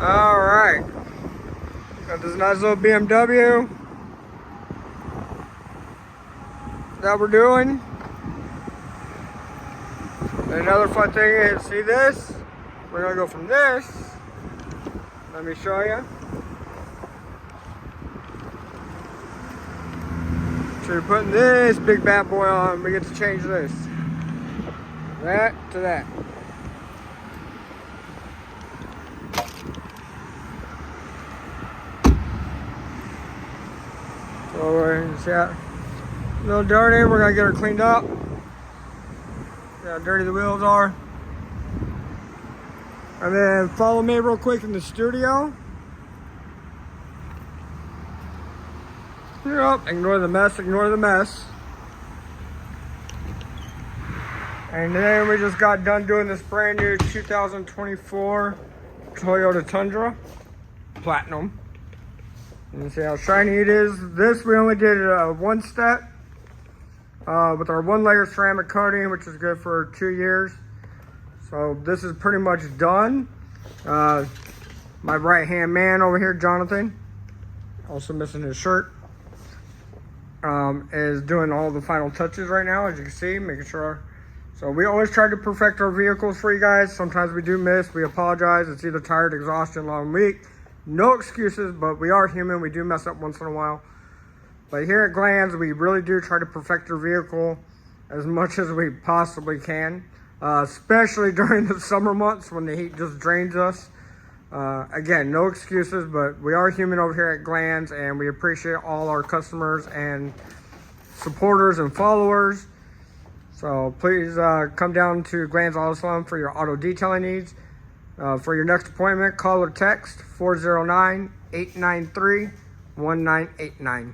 All right. Got this nice little BMW that we're doing. And another fun thing is, see this? We're gonna go from this. Let me show you. So you're putting this big bad boy on, we get to change this. That to that. So see that? A little dirty, we're gonna get her cleaned up. See how dirty the wheels are. And then follow me real quick in the studio. Yep, ignore the mess, ignore the mess. And then we just got done doing this brand new 2024 Toyota Tundra Platinum. You can see how shiny it is. This we only did one step with our 1-layer ceramic coating, which is good for 2 years. So this is pretty much done. My right hand man over here, Jonathan, also missing his shirt, is doing all the final touches right now, as you can see, making sure. So we always try to perfect our vehicles for you guys. Sometimes we do miss, we apologize. It's either tired, exhaustion, long week. No excuses, but we are human. We do mess up once in a while. But here at Glands, we really do try to perfect your vehicle as much as we possibly can, especially during the summer months when the heat just drains us. Again, no excuses, but we are human over here at Glands, and we appreciate all our customers and supporters and followers. So please come down to Glands Auto Salon for your auto detailing needs. For your next appointment, call or text 409-893-1989.